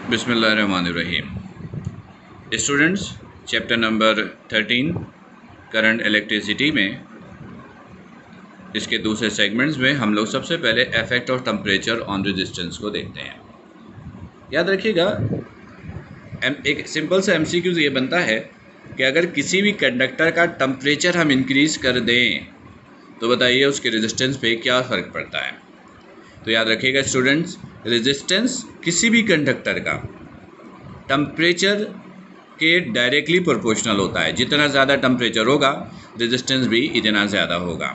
बिस्मिल्लाहिर्रहमानिर्रहीम। Students, chapter number 13 current electricity में इसके दूसरे सेगमेंट्स में हम लोग सबसे पहले effect of temperature on resistance को देखते हैं। याद रखिएगा, एक सिंपल सा एमसीक्यू ये बनता है कि अगर किसी भी कंडक्टर का टेम्परेचर हम इंक्रीज़ कर दें तो बताइए उसके रेजिस्टेंस पे क्या फ़र्क पड़ता है। तो याद रखिएगा स्टूडेंट्स, रेजिस्टेंस किसी भी कंडक्टर का टेम्परेचर के डायरेक्टली प्रोपोर्शनल होता है। जितना ज़्यादा टेम्परेचर होगा रेजिस्टेंस भी इतना ज़्यादा होगा।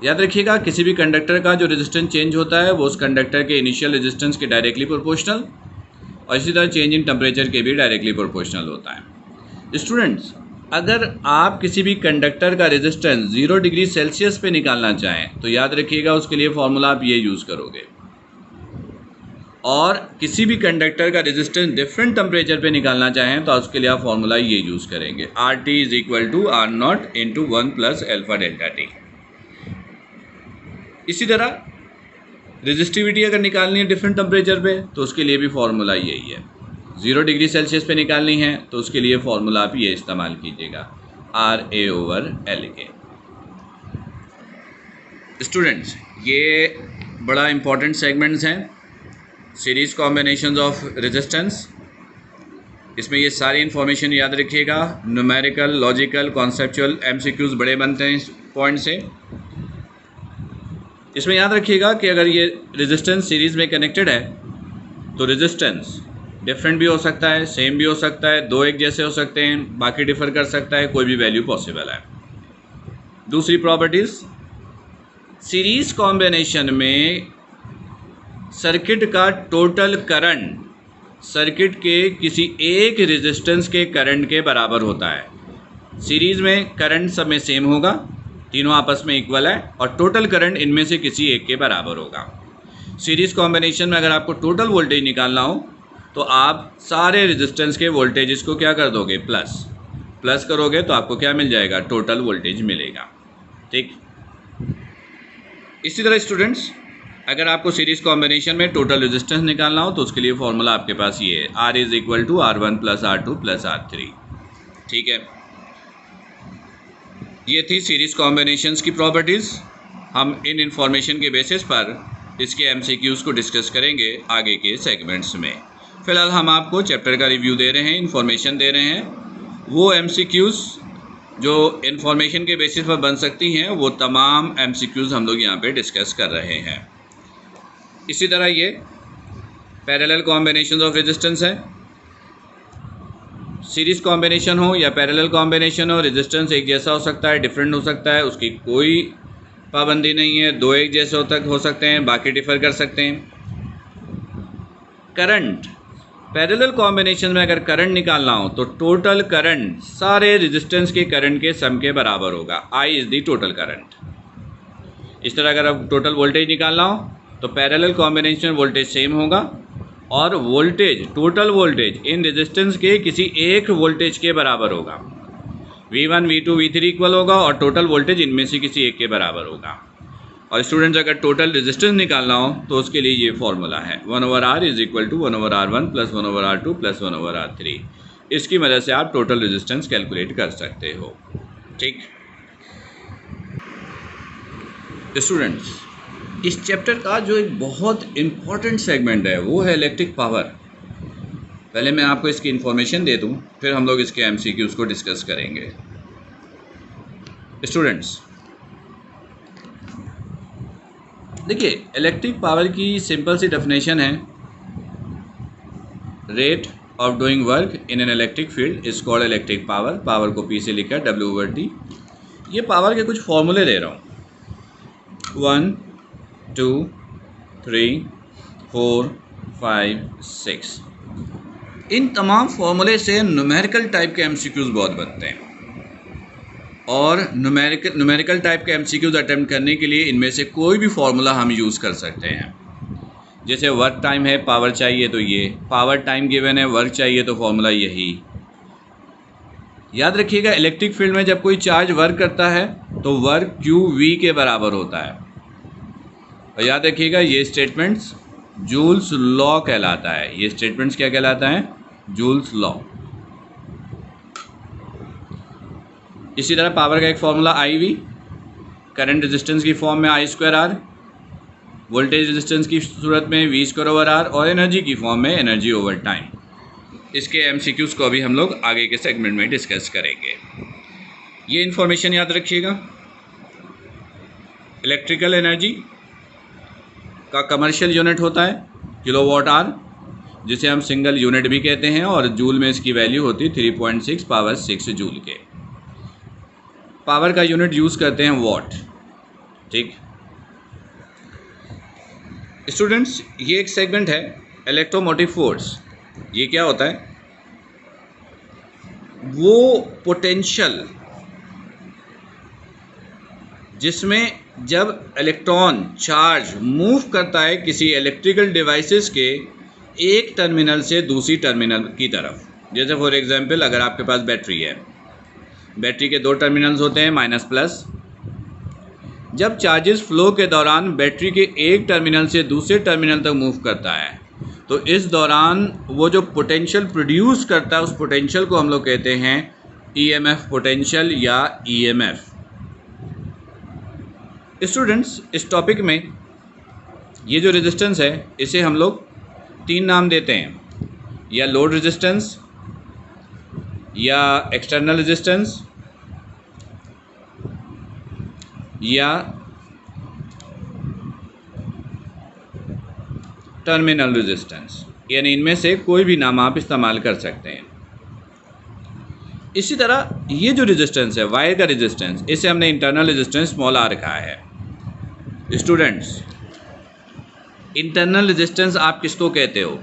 याद रखिएगा, किसी भी कंडक्टर का जो रेजिस्टेंस चेंज होता है वो उस कंडक्टर के इनिशियल रेजिस्टेंस के डायरेक्टली प्रोपोर्शनल और इसी तरह चेंज इन टेम्परेचर के भी डायरेक्टली प्रोपोर्शनल होता है। स्टूडेंट्स, अगर आप किसी भी कंडक्टर का रेजिस्टेंस 0 डिग्री सेल्सियस पे निकालना चाहें तो याद रखिएगा उसके लिए फॉर्मूला आप ये यूज़ करोगे, और किसी भी कंडक्टर का रेजिस्टेंस डिफरेंट टेम्परेचर पे निकालना चाहें तो उसके लिए आप फॉर्मूला ये यूज़ करेंगे, RT is equal to R0 into 1 plus alpha delta T. इसी तरह रेजिस्टिविटी अगर निकालनी है डिफरेंट टेम्परेचर पे तो उसके लिए भी फॉर्मूला यही है। 0 डिग्री सेल्सियस पे निकालनी है तो उसके लिए फॉर्मूला आप ये इस्तेमाल कीजिएगा, RA/L के। स्टूडेंट्स, ये बड़ा इंपॉर्टेंट सेगमेंट्स हैं, सीरीज़ कॉम्बिनेशंस ऑफ रेजिस्टेंस। इसमें ये सारी इन्फॉर्मेशन याद रखिएगा। न्यूमेरिकल, लॉजिकल, कॉन्सेप्चुअल एमसीक्यूज़ बड़े बनते हैं इस पॉइंट से। इसमें याद रखिएगा कि अगर ये रेजिस्टेंस सीरीज़ में कनेक्टेड है तो रेजिस्टेंस डिफरेंट भी हो सकता है, सेम भी हो सकता है, दो एक जैसे हो सकते हैं, बाकी डिफर कर सकता है, कोई भी वैल्यू पॉसिबल है। दूसरी प्रॉपर्टीज़, सीरीज़ कॉम्बिनेशन में सर्किट का टोटल करंट सर्किट के किसी एक रेजिस्टेंस के करंट के बराबर होता है। सीरीज़ में करंट सब में सेम होगा, तीनों आपस में इक्वल है, और टोटल करंट इनमें से किसी एक के बराबर होगा। सीरीज़ कॉम्बिनेशन में अगर आपको टोटल वोल्टेज निकालना हो तो आप सारे रेजिस्टेंस के वोल्टेजेस को क्या कर दोगे, प्लस करोगे तो आपको क्या मिल जाएगा, टोटल वोल्टेज मिलेगा। ठीक, इसी तरह स्टूडेंट्स, अगर आपको सीरीज़ कॉम्बिनेशन में टोटल रेजिस्टेंस निकालना हो तो उसके लिए फॉर्मूला आपके पास ये है, R is equal to R1 plus R2 plus R3। ठीक है, ये थी सीरीज़ कॉम्बिनेशंस की प्रॉपर्टीज़। हम इन इंफॉर्मेशन के बेसिस पर इसके एमसीक्यूज़ को डिस्कस करेंगे आगे के सेगमेंट्स में। फ़िलहाल हम आपको चैप्टर का रिव्यू दे रहे हैं, इन्फॉर्मेशन दे रहे हैं। वो एमसीक्यूज़ जो इन्फॉर्मेशन के बेसिस पर बन सकती हैं वो तमाम एमसीक्यूज़ हम लोग यहाँ पे डिस्कस कर रहे हैं। इसी तरह ये पैरेलल कॉम्बिनेशन ऑफ रेजिस्टेंस है। सीरीज़ कॉम्बिनेशन हो या पैरेलल कॉम्बिनेशन हो, रेजिस्टेंस एक जैसा हो सकता है, डिफरेंट हो सकता है, उसकी कोई पाबंदी नहीं है। दो एक जैसे हो सकते हैं, बाकी डिफर कर सकते हैं। करंट, पैरेलल कॉम्बिनेशन में अगर करंट निकालना हो तो टोटल करंट सारे रेजिस्टेंस के करंट के सम के बराबर होगा, I is the total current. इस तरह अगर अब टोटल वोल्टेज निकालना हो तो पैरेलल कॉम्बिनेशन वोल्टेज सेम होगा और voltage, total voltage in resistance के किसी एक वोल्टेज के बराबर होगा। V1, V2, V3 इक्वल होगा और टोटल वोल्टेज इनमें से किसी एक के बराबर होगा। और स्टूडेंट्स, अगर टोटल रेजिस्टेंस निकालना हो तो उसके लिए ये फॉर्मूला है, 1/R is equal to 1/R1 plus 1/R2 plus 1/R3। इसकी मदद से आप टोटल रेजिस्टेंस कैलकुलेट कर सकते हो। ठीक स्टूडेंट्स, इस चैप्टर का जो एक बहुत इम्पॉर्टेंट सेगमेंट है वो है इलेक्ट्रिक पावर। पहले मैं आपको इसकी इन्फॉर्मेशन दे दूं, फिर हम लोग इसके एमसीक्यूज़ को डिस्कस करेंगे। स्टूडेंट्स देखिए, इलेक्ट्रिक पावर की सिंपल सी डेफिनेशन है, rate of doing work in an electric field is called electric power. Power को P से लिखा W/T। ये पावर के कुछ फॉर्मूले दे रहा हूँ, 1, 2, 3, 4, 5, 6। इन तमाम फॉर्मूले से न्यूमेरिकल टाइप के एमसीक्यूज़ बहुत बनते हैं, और न्यूमेरिकल टाइप के एमसीक्यूज़ अटेम्प्ट करने के लिए इनमें से कोई भी फार्मूला हम यूज़ कर सकते हैं। जैसे वर्क टाइम है, पावर चाहिए तो ये, पावर टाइम गिवन है, वर्क चाहिए तो फार्मूला यही। याद रखिएगा, इलेक्ट्रिक फील्ड में जब कोई चार्ज वर्क करता है तो वर्क QV के बराबर होता है। और याद रखिएगा, ये स्टेटमेंट्स जूल्स लॉ कहलाता है। ये स्टेटमेंट्स क्या कहलाता है? Joule's law. इसी तरह पावर का एक formula I V, current resistance की फॉर्म में I square R, voltage resistance की सूरत में वी स्क्वायर ओवर आर, और एनर्जी की फॉर्म में एनर्जी ओवर टाइम। इसके एमसीक्यूज़ को अभी हम लोग आगे के सेगमेंट में डिस्कस करेंगे। ये इन्फॉर्मेशन याद रखिएगा। इलेक्ट्रिकल एनर्जी का कमर्शियल यूनिट होता है किलोवाट आवर, जिसे हम सिंगल यूनिट भी कहते हैं, और जूल में इसकी वैल्यू होती है 3.6 पावर 6 जूल के। पावर का यूनिट यूज़ करते हैं वॉट। ठीक स्टूडेंट्स, ये एक सेगमेंट है इलेक्ट्रोमोटिव फोर्स। ये क्या होता है? वो पोटेंशियल जिसमें जब इलेक्ट्रॉन चार्ज मूव करता है किसी इलेक्ट्रिकल डिवाइसेस के एक टर्मिनल से दूसरी टर्मिनल की तरफ। जैसे फॉर एग्जांपल, अगर आपके पास बैटरी है, बैटरी के दो टर्मिनल्स होते हैं, माइनस प्लस। जब चार्जेस फ्लो के दौरान बैटरी के एक टर्मिनल से दूसरे टर्मिनल तक मूव करता है, तो इस दौरान वो जो पोटेंशियल प्रोड्यूस करता है, उस पोटेंशियल को हम लोग कहते हैं ईएमएफ पोटेंशियल या ईएमएफ। स्टूडेंट्स, इस टॉपिक में ये जो रेजिस्टेंस है, इसे हम लोग तीन नाम देते हैं, या लोड रेजिस्टेंस, या एक्सटर्नल रेजिस्टेंस, या टर्मिनल रेजिस्टेंस। यानी इनमें से कोई भी नाम आप इस्तेमाल कर सकते हैं। इसी तरह ये जो रेजिस्टेंस है, वायर का रेजिस्टेंस, इसे हमने इंटरनल रेजिस्टेंस स्मॉल आर रखा है। स्टूडेंट्स, इंटरनल रेजिस्टेंस आप किसको कहते हो?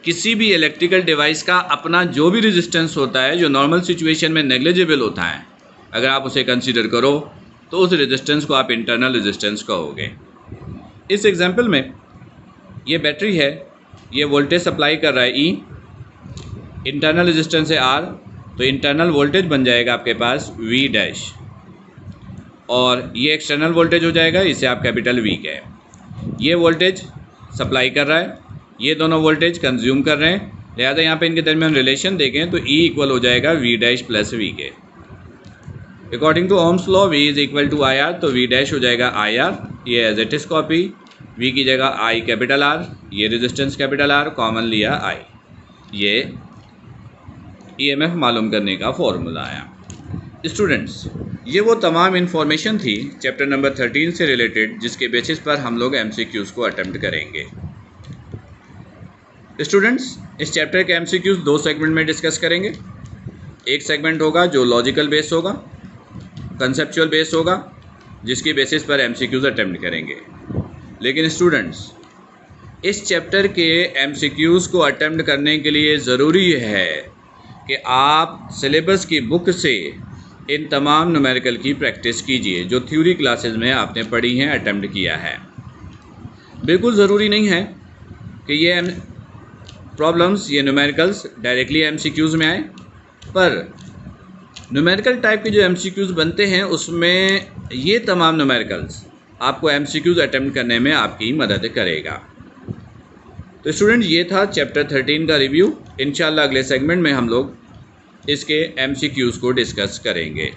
किसी भी इलेक्ट्रिकल डिवाइस का अपना जो भी रेजिस्टेंस होता है, जो नॉर्मल सिचुएशन में नेग्लिजिबल होता है, अगर आप उसे कंसीडर करो तो उस रेजिस्टेंस को आप इंटरनल रेजिस्टेंस कहोगे। इस एग्जांपल में ये बैटरी है, ये वोल्टेज सप्लाई कर रहा है ई, इंटरनल रेजिस्टेंस है आर, तो इंटरनल वोल्टेज बन जाएगा आपके पास वी डैश, और ये एक्सटर्नल वोल्टेज हो जाएगा, इसे आप कैपिटल वी कहें। ये वोल्टेज सप्लाई कर रहा है, ये दोनों वोल्टेज कंज्यूम कर रहे हैं, लिहाजा यहाँ पे इनके दरमियान रिलेशन देखें तो ई इक्वल हो जाएगा वी डैश प्लस वी के। According to Ohm's law V is equal to I R, तो वी डैश हो जाएगा आई आर, ये as it is copy, V की जगह आई कैपिटल आर, ये रेजिस्टेंस कैपिटल आर, कॉमन लिया आई। ये ईएमएफ मालूम करने का फॉर्मूला आया। स्टूडेंट्स, ये वो तमाम इन्फॉर्मेशन थी चैप्टर नंबर 13 से रिलेटेड, जिसके बेसिस पर हम लोग एमसीक्यूज़ को अटेम्प्ट करेंगे। स्टूडेंट्स, इस चैप्टर के एमसीक्यूज़ दो सेगमेंट में डिस्कस करेंगे। एक सेगमेंट होगा जो लॉजिकल बेस होगा, कंसेप्चुअल बेस होगा, जिसकी बेसिस पर एमसीक्यूज़ अटेम्प्ट करेंगे। लेकिन स्टूडेंट्स, इस चैप्टर के एमसीक्यूज़ को अटेम्प्ट करने के लिए ज़रूरी है कि आप सिलेबस की बुक से इन तमाम न्यूमेरिकल की प्रैक्टिस कीजिए जो थ्योरी क्लासेस में आपने पढ़ी हैं, अटेम्प्ट किया है। बिल्कुल ज़रूरी नहीं है कि ये प्रॉब्लम्स, ये न्यूमेरिकल्स डायरेक्टली एमसीक्यूज़ में आए, पर न्यूमेरिकल टाइप के जो एमसीक्यूज़ बनते हैं उसमें ये तमाम न्यूमेरिकल्स आपको एमसीक्यूज़ अटेम्प्ट करने में आपकी मदद करेगा। तो स्टूडेंट, ये था चैप्टर 13 का रिव्यू। इंशाल्लाह अगले सेगमेंट में हम लोग इसके एमसीक्यूज़ को डिस्कस करेंगे।